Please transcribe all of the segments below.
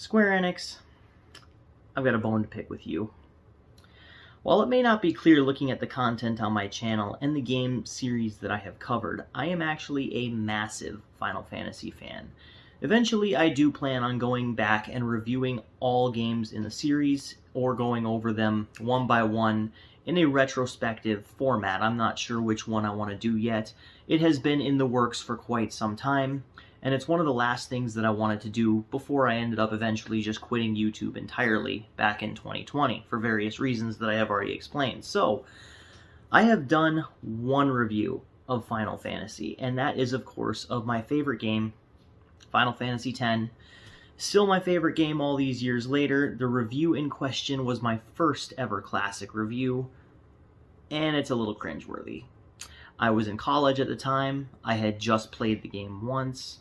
Square Enix, I've got a bone to pick with you. While it may not be clear looking at the content on my channel and the game series that I have covered, I am actually a massive Final Fantasy fan. Eventually, I do plan on going back and reviewing all games in the series, or going over them one by one in a retrospective format. I'm not sure which one I want to do yet. It has been in the works for quite some time, and it's one of the last things that I wanted to do before I ended up eventually just quitting YouTube entirely back in 2020 for various reasons that I have already explained. So, I have done one review of Final Fantasy, and that is, of course, of my favorite game, Final Fantasy X. Still my favorite game all these years later. The review in question was my first ever classic review, and it's a little cringeworthy. I was in college at the time, I had just played the game once,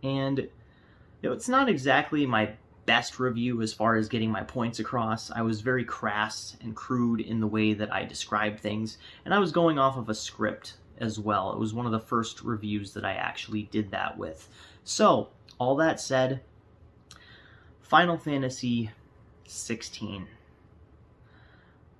and it's not exactly my best review as far as getting my points across. I was very crass and crude in the way that I described things, and I was going off of a script as well. It was one of the first reviews that I actually did that with. So, all that said, Final Fantasy XVI.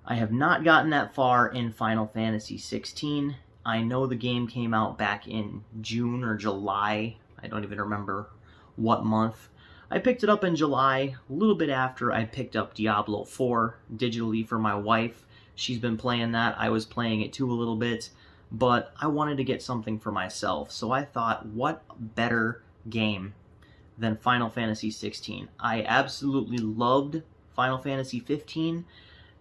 I have not gotten that far in Final Fantasy XVI. I know the game came out back in June or July. I don't even remember what month. I picked it up in July, a little bit after I picked up Diablo 4 digitally for my wife. She's been playing that. I was playing it too a little bit, but I wanted to get something for myself. So I thought, what better game than Final Fantasy XVI? I absolutely loved Final Fantasy XV.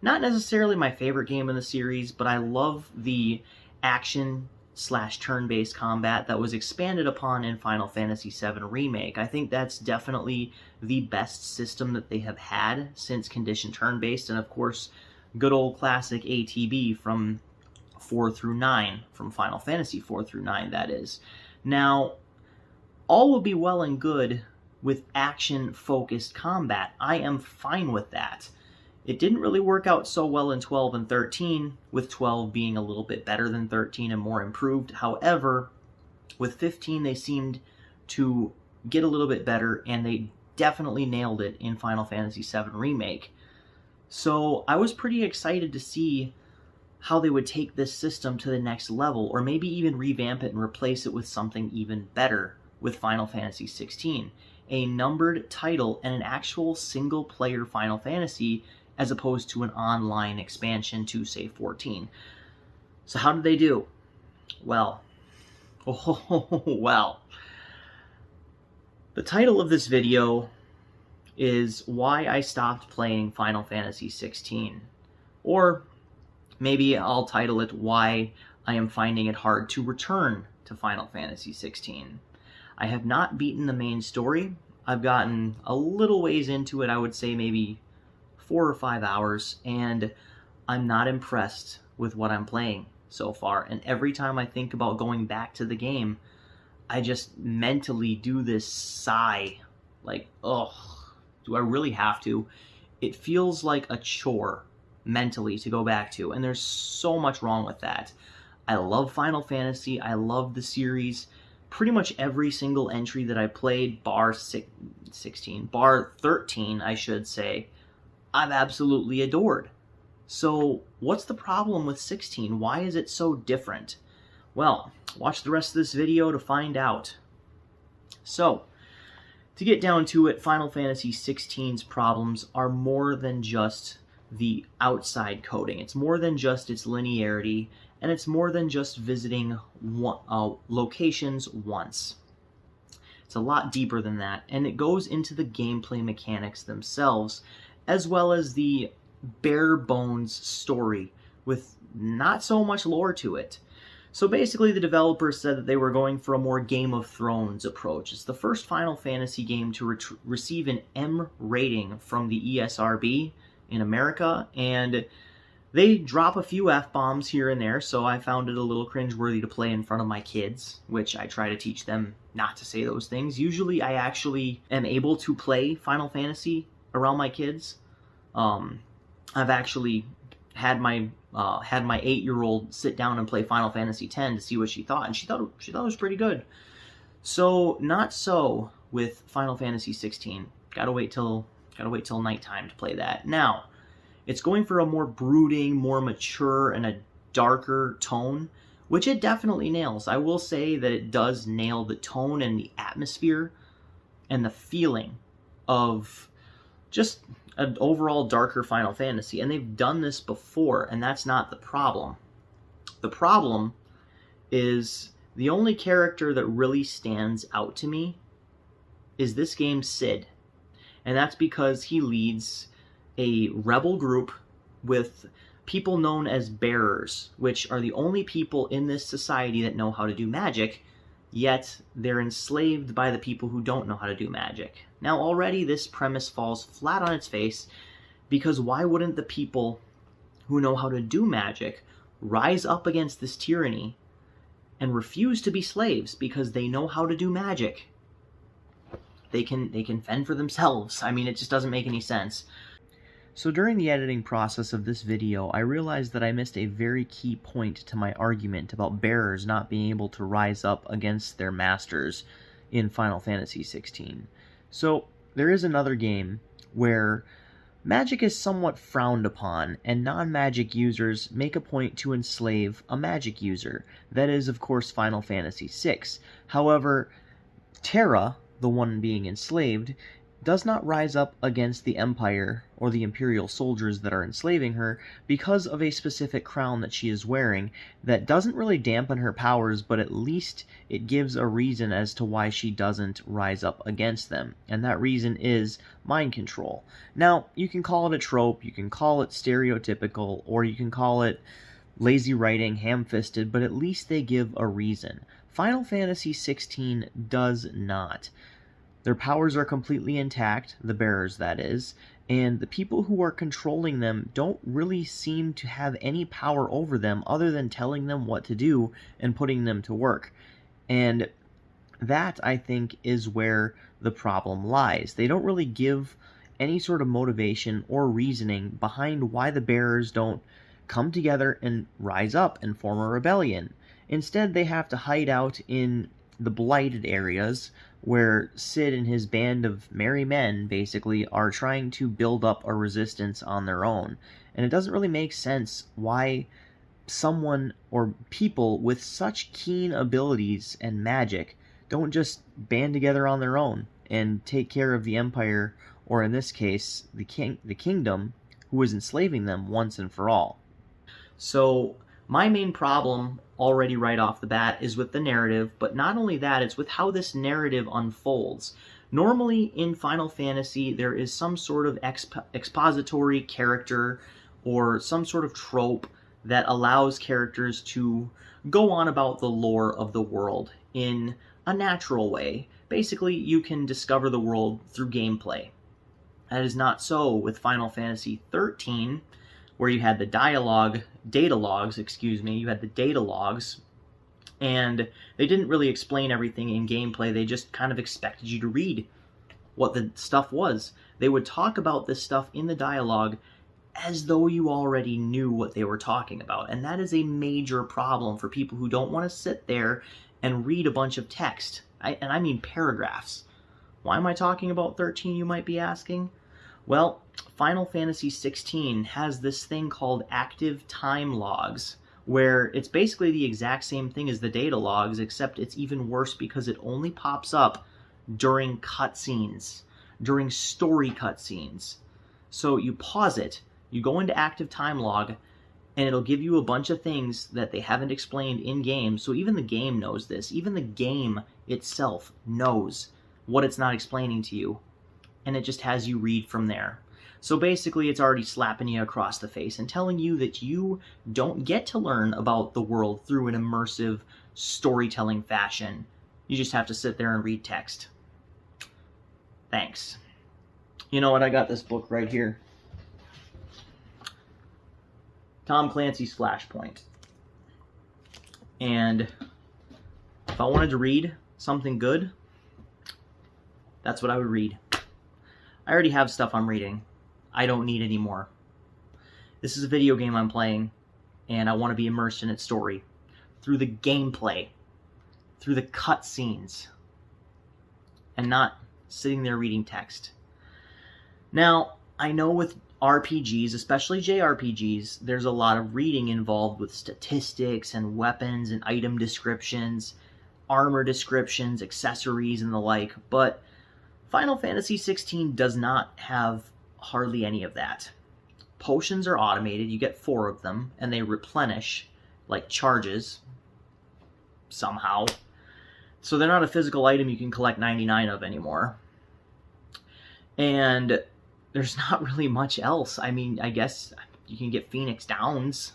Not necessarily my favorite game in the series, but I love the action/turn-based combat that was expanded upon in Final Fantasy VII Remake. I think that's definitely the best system that they have had since Condition Turn-based, and of course, good old classic ATB from 4 through 9, from Final Fantasy 4 through 9, that is. Now, all will be well and good with action-focused combat. I am fine with that. It didn't really work out so well in 12 and 13, with 12 being a little bit better than 13 and more improved. However, with 15 they seemed to get a little bit better, and they definitely nailed it in Final Fantasy VII Remake. So I was pretty excited to see how they would take this system to the next level, or maybe even revamp it and replace it with something even better with Final Fantasy XVI. A numbered title and an actual single-player Final Fantasy, as opposed to an online expansion to, say, 14. So how did they do? Well, well. The title of this video is Why I Stopped Playing Final Fantasy XVI. Or maybe I'll title it Why I Am Finding It Hard to Return to Final Fantasy XVI. I have not beaten the main story. I've gotten a little ways into it, I would say maybe 4 or 5 hours, and I'm not impressed with what I'm playing so far. And every time I think about going back to the game, I just mentally do this sigh, like, ugh, do I really have to? It feels like a chore mentally to go back to, and there's so much wrong with that. I love Final Fantasy, I love the series. Pretty much every single entry that I played, bar 13, I should say, I've absolutely adored. So, what's the problem with 16? Why is it so different? Well, watch the rest of this video to find out. So, to get down to it, Final Fantasy XVI's problems are more than just the outside coding. It's more than just its linearity, and it's more than just visiting locations once. It's a lot deeper than that, and it goes into the gameplay mechanics themselves, as well as the bare bones story with not so much lore to it. So basically, the developers said that they were going for a more Game of Thrones approach. It's the first Final Fantasy game to receive an M rating from the ESRB in America, and they drop a few F-bombs here and there, so I found it a little cringeworthy to play in front of my kids, which I try to teach them not to say those things. Usually I actually am able to play Final Fantasy around my kids. I've actually had my 8-year-old sit down and play Final Fantasy X to see what she thought, and she thought it was pretty good. So, not so with Final Fantasy XVI. Gotta wait till nighttime to play that. Now, it's going for a more brooding, more mature, and a darker tone, which it definitely nails. I will say that it does nail the tone and the atmosphere and the feeling of just an overall darker Final Fantasy. And they've done this before, and that's not the problem. The problem is the only character that really stands out to me is this game's Cid. And that's because he leads a rebel group with people known as bearers, which are the only people in this society that know how to do magic, yet they're enslaved by the people who don't know how to do magic. Now already this premise falls flat on its face, because why wouldn't the people who know how to do magic rise up against this tyranny and refuse to be slaves because they know how to do magic? They can fend for themselves. I mean, it just doesn't make any sense. So during the editing process of this video, I realized that I missed a very key point to my argument about bearers not being able to rise up against their masters in Final Fantasy XVI. So there is another game where magic is somewhat frowned upon, and non-magic users make a point to enslave a magic user. That is, of course, Final Fantasy VI. However, Terra, the one being enslaved, does not rise up against the Empire or the Imperial soldiers that are enslaving her because of a specific crown that she is wearing that doesn't really dampen her powers, but at least it gives a reason as to why she doesn't rise up against them. And that reason is mind control. Now, you can call it a trope, you can call it stereotypical, or you can call it lazy writing, ham-fisted, but at least they give a reason. Final Fantasy XVI does not. Their powers are completely intact, the bearers that is, and the people who are controlling them don't really seem to have any power over them other than telling them what to do and putting them to work. And that, I think, is where the problem lies. They don't really give any sort of motivation or reasoning behind why the bearers don't come together and rise up and form a rebellion. Instead, they have to hide out in the blighted areas where Cid and his band of merry men basically are trying to build up a resistance on their own. And it doesn't really make sense why someone or people with such keen abilities and magic don't just band together on their own and take care of the Empire, or in this case, the kingdom, who is enslaving them once and for all. So my main problem already right off the bat is with the narrative, but not only that, it's with how this narrative unfolds. Normally in Final Fantasy, there is some sort of expository character or some sort of trope that allows characters to go on about the lore of the world in a natural way. Basically, you can discover the world through gameplay. That is not so with Final Fantasy XIII, where you had the data logs, you had the data logs, and they didn't really explain everything in gameplay. They just kind of expected you to read what the stuff was. They would talk about this stuff in the dialogue as though you already knew what they were talking about, and that is a major problem for people who don't want to sit there and read a bunch of text. And I mean paragraphs. Why am I talking about 13, you might be asking? Well, Final Fantasy XVI has this thing called active time logs, where it's basically the exact same thing as the data logs, except it's even worse because it only pops up during cutscenes, during story cutscenes. So you pause it, you go into active time log, and it'll give you a bunch of things that they haven't explained in-game, so even the game knows this. Even the game itself knows what it's not explaining to you, and it just has you read from there. So basically, it's already slapping you across the face and telling you that you don't get to learn about the world through an immersive storytelling fashion. You just have to sit there and read text. Thanks. You know what? I got this book right here. Tom Clancy's Flashpoint. And if I wanted to read something good, that's what I would read. I already have stuff I'm reading. I don't need any more. This is a video game I'm playing, and I want to be immersed in its story. Through the gameplay. Through the cutscenes. And not sitting there reading text. Now, I know with RPGs, especially JRPGs, there's a lot of reading involved with statistics and weapons and item descriptions, armor descriptions, accessories, and the like, but Final Fantasy XVI does not have hardly any of that. Potions are automated, you get 4 of them, and they replenish like charges somehow. So they're not a physical item you can collect 99 of anymore. And there's not really much else. I mean, I guess you can get Phoenix Downs,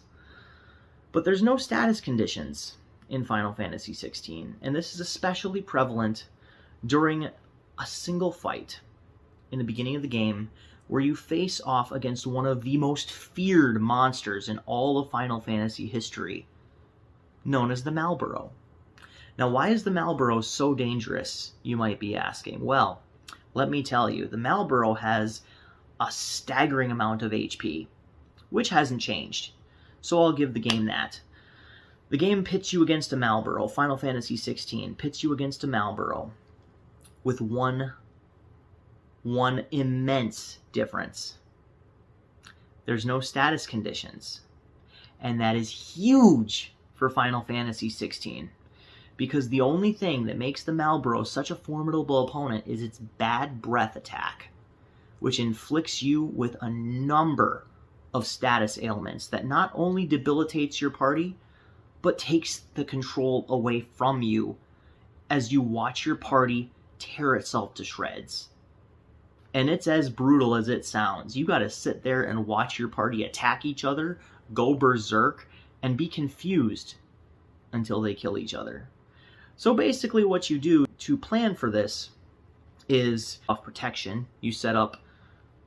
but there's no status conditions in Final Fantasy XVI, and this is especially prevalent during a single fight in the beginning of the game where you face off against one of the most feared monsters in all of Final Fantasy history, known as the Malboro. Now, why is the Malboro so dangerous, you might be asking? Well, let me tell you, the Malboro has a staggering amount of HP, which hasn't changed, so I'll give the game that. The game pits you against a Malboro. Final Fantasy XVI pits you against a Malboro with one immense difference. There's no status conditions, and that is huge for Final Fantasy XVI, because the only thing that makes the Malboro such a formidable opponent is its bad breath attack, which inflicts you with a number of status ailments that not only debilitates your party, but takes the control away from you as you watch your party tear itself to shreds. And it's as brutal as it sounds. You gotta sit there and watch your party attack each other, go berserk, and be confused until they kill each other. So basically what you do to plan for this is of protection. You set up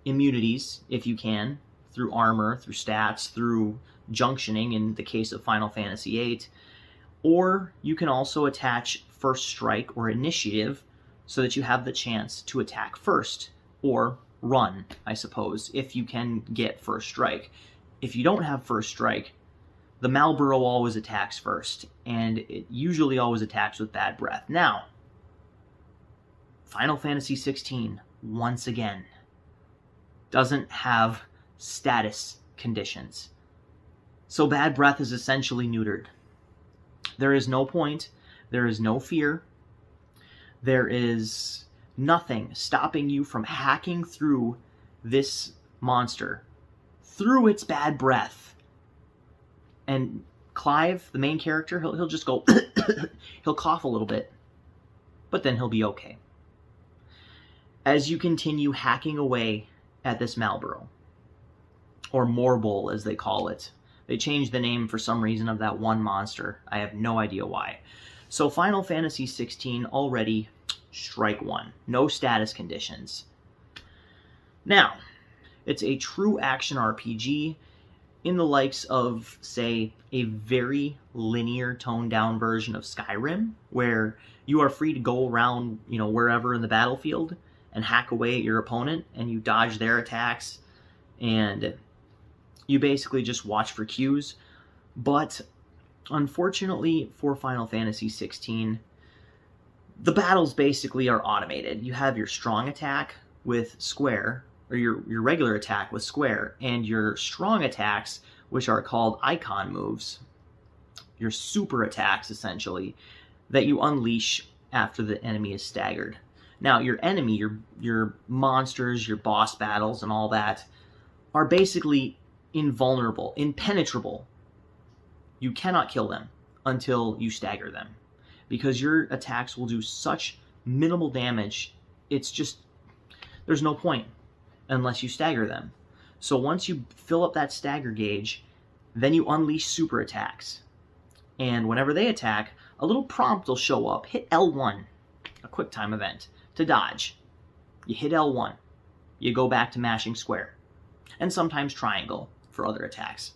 immunities, if you can, through armor, through stats, through junctioning in the case of Final Fantasy VIII, or you can also attach first strike or initiative so that you have the chance to attack first, or run, I suppose, if you can get first strike. If you don't have first strike, the Malboro always attacks first, and it usually always attacks with bad breath. Now, Final Fantasy XVI, once again, doesn't have status conditions. So bad breath is essentially neutered. There is no point, there is no fear, there is nothing stopping you from hacking through this monster through its bad breath. And Clive, the main character, he'll just go, he'll cough a little bit, but then he'll be okay. As you continue hacking away at this Malboro, or Morbol as they call it. They changed the name for some reason of that one monster. I have no idea why. So Final Fantasy XVI already strike one. No status conditions. Now, it's a true action RPG in the likes of, say, a very linear, toned-down version of Skyrim, where you are free to go around, wherever in the battlefield and hack away at your opponent, and you dodge their attacks, and you basically just watch for cues. But unfortunately for Final Fantasy XVI, the battles basically are automated. You have your strong attack with square, or your regular attack with square, and your strong attacks, which are called icon moves, your super attacks essentially, that you unleash after the enemy is staggered. Now, your enemy, your monsters, your boss battles, and all that are basically invulnerable, impenetrable. You cannot kill them until you stagger them, because your attacks will do such minimal damage, it's just, there's no point unless you stagger them. So once you fill up that stagger gauge, then you unleash super attacks. And whenever they attack, a little prompt will show up. Hit L1, a quick time event, to dodge. You hit L1. You go back to mashing square. And sometimes triangle for other attacks.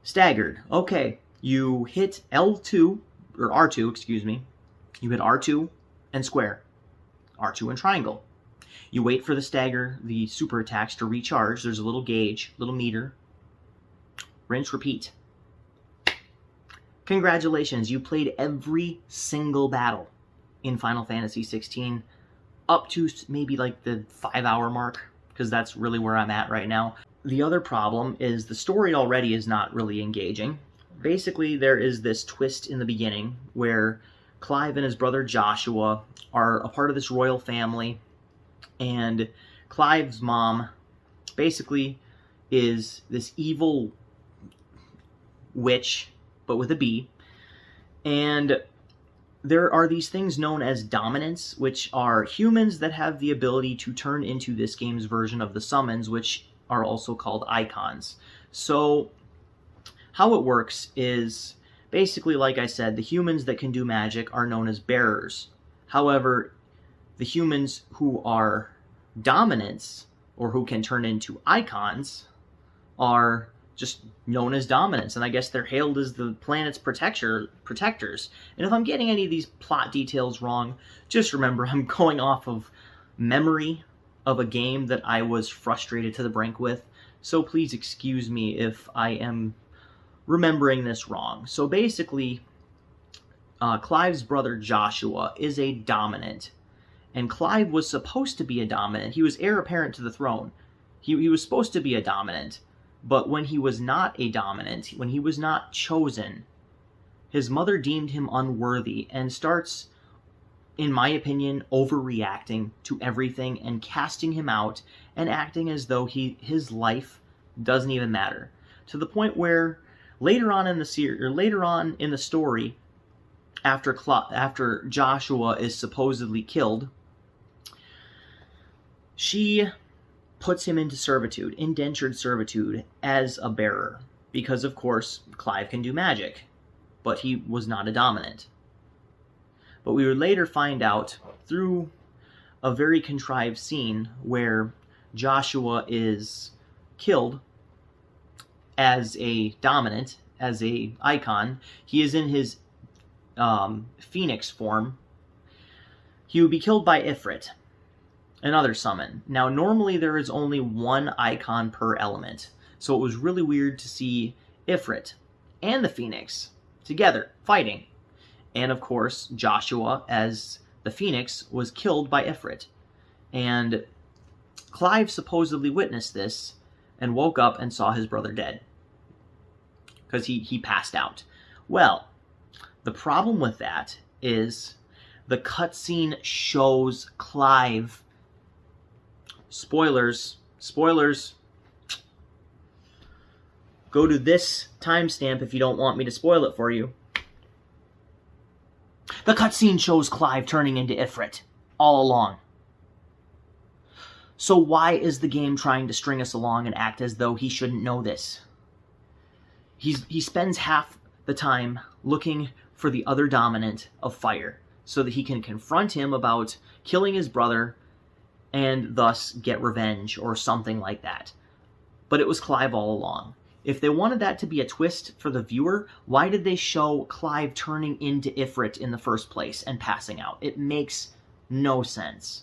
Staggered. Okay, you hit L2, or R2, excuse me. You hit R2 and square. R2 and triangle. You wait for the super attacks to recharge. There's a little gauge, little meter. Rinse, repeat. Congratulations, you played every single battle in Final Fantasy XVI up to maybe like the 5-hour mark, because that's really where I'm at right now. The other problem is the story already is not really engaging. Basically, there is this twist in the beginning where Clive and his brother Joshua are a part of this royal family, and Clive's mom basically is this evil witch, but with a B, and there are these things known as dominants, which are humans that have the ability to turn into this game's version of the summons, which are also called icons. So how it works is basically, like I said, the humans that can do magic are known as bearers. However, the humans who are dominants, or who can turn into icons, are just known as dominants, and I guess they're hailed as the planet's protectors. And if I'm getting any of these plot details wrong, just remember I'm going off of memory of a game that I was frustrated to the brink with, so please excuse me if I am remembering this wrong. So basically, Clive's brother Joshua is a dominant, and Clive was supposed to be a dominant. He was heir apparent to the throne. He was supposed to be a dominant, but when he was not a dominant, when he was not chosen, his mother deemed him unworthy and starts, in my opinion, overreacting to everything and casting him out and acting as though his life doesn't even matter. To the point where later on in the story, after Joshua is supposedly killed, she puts him into servitude, indentured servitude, as a bearer. Because, of course, Clive can do magic, but he was not a dominant. But we would later find out, through a very contrived scene, where Joshua is killed as a dominant, as a icon. He is in his phoenix form. He would be killed by Ifrit, another summon. Now, normally there is only one icon per element, so it was really weird to see Ifrit and the Phoenix together fighting. And of course, Joshua, as the Phoenix, was killed by Ifrit. And Clive supposedly witnessed this and woke up and saw his brother dead, because he passed out. Well, the problem with that is the cutscene shows Clive. Spoilers. Go to this timestamp if you don't want me to spoil it for you. The cutscene shows Clive turning into Ifrit all along. So why is the game trying to string us along and act as though he shouldn't know this? He spends half the time looking for the other dominant of fire so that he can confront him about killing his brother and thus get revenge or something like that. But it was Clive all along. If they wanted that to be a twist for the viewer, why did they show Clive turning into Ifrit in the first place and passing out? It makes no sense.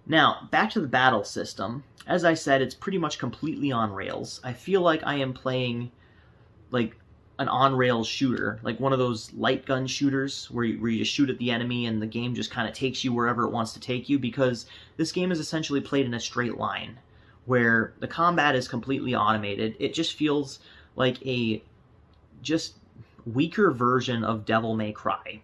Now, back to the battle system. As I said, it's pretty much completely on rails. I feel like I am playing like an on-rails shooter, like one of those light gun shooters where you just shoot at the enemy and the game just kind of takes you wherever it wants to take you, because this game is essentially played in a straight line, where the combat is completely automated. It just feels like a just weaker version of Devil May Cry.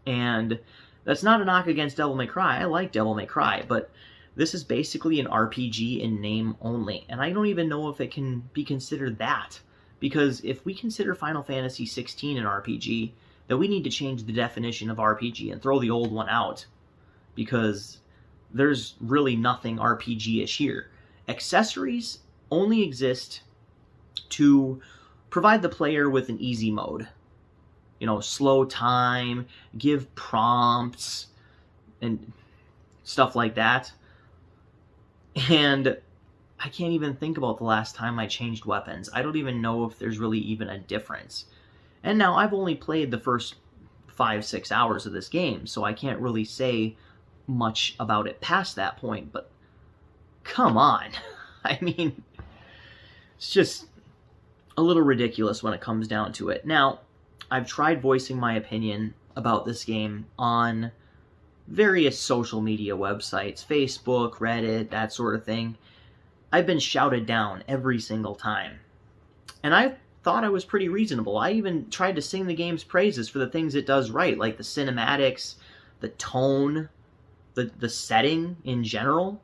And that's not a knock against Devil May Cry. I like Devil May Cry, but this is basically an RPG in name only, and I don't even know if it can be considered that. Because if we consider Final Fantasy XVI an RPG, then we need to change the definition of RPG and throw the old one out. Because there's really nothing RPG-ish here. Accessories only exist to provide the player with an easy mode. You know, slow time, give prompts, and stuff like that. And I can't even think about the last time I changed weapons. I don't even know if there's really even a difference. And now I've only played the first 5-6 hours of this game, so I can't really say much about it past that point, but come on. I mean, it's just a little ridiculous when it comes down to it. Now, I've tried voicing my opinion about this game on various social media websites, Facebook, Reddit, that sort of thing, I've been shouted down every single time. And I thought I was pretty reasonable. I even tried to sing the game's praises for the things it does right, like the cinematics, the tone, the setting in general,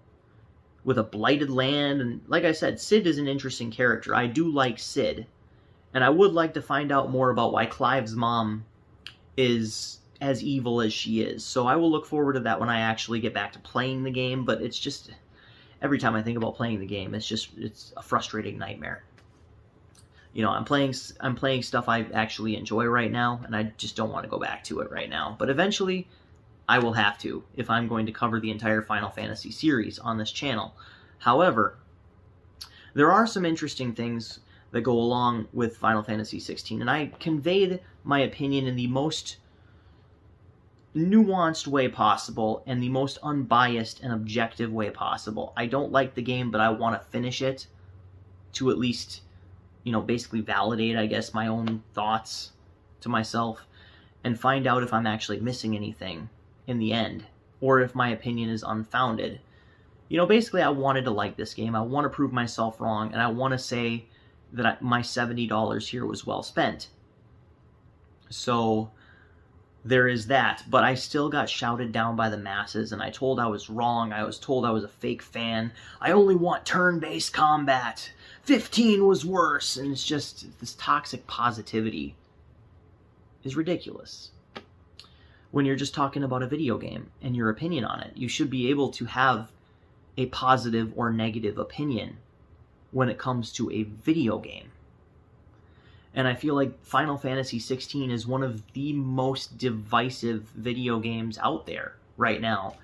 with a blighted land. And like I said, Cid is an interesting character. I do like Cid. And I would like to find out more about why Clive's mom is as evil as she is. So I will look forward to that when I actually get back to playing the game, but it's just, every time I think about playing the game, it's a frustrating nightmare. You know, I'm playing stuff I actually enjoy right now, and I just don't want to go back to it right now. But eventually, I will have to, if I'm going to cover the entire Final Fantasy series on this channel. However, there are some interesting things that go along with Final Fantasy XVI, and I conveyed my opinion in the most nuanced way possible and the most unbiased and objective way possible. I don't like the game, but I want to finish it to at least, you know, basically validate, I guess, my own thoughts to myself and find out if I'm actually missing anything in the end, or if my opinion is unfounded. You know, basically, I wanted to like this game. I want to prove myself wrong, and I want to say that my $70 here was well spent. So there is that, but I still got shouted down by the masses, and I told I was wrong. I was told I was a fake fan. I only want turn-based combat. 15 was worse, and it's just, this toxic positivity is ridiculous. When you're just talking about a video game and your opinion on it, you should be able to have a positive or negative opinion when it comes to a video game. And I feel like Final Fantasy XVI is one of the most divisive video games out there right now.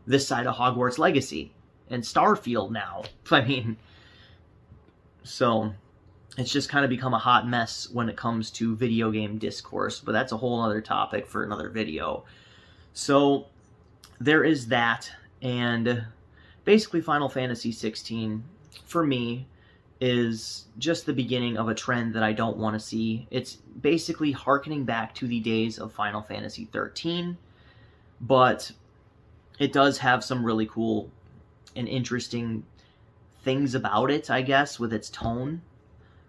This side of Hogwarts Legacy. And Starfield now. I mean, so it's just kind of become a hot mess when it comes to video game discourse. But that's a whole other topic for another video. So there is that. And basically Final Fantasy XVI, for me, is just the beginning of a trend that I don't want to see. It's basically hearkening back to the days of Final Fantasy XIII, but it does have some really cool and interesting things about it, I guess, with its tone,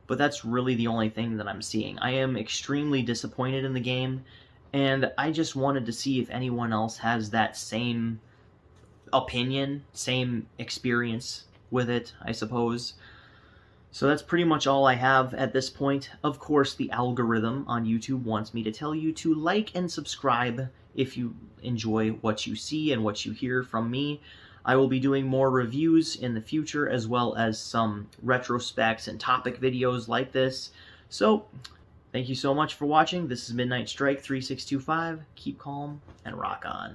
but that's really the only thing that I'm seeing. I am extremely disappointed in the game, and I just wanted to see if anyone else has that same opinion, same experience with it, I suppose. So that's pretty much all I have at this point. Of course, the algorithm on YouTube wants me to tell you to like and subscribe if you enjoy what you see and what you hear from me. I will be doing more reviews in the future, as well as some retrospects and topic videos like this. So, thank you so much for watching. This is Midnight Strike 3625. Keep calm and rock on.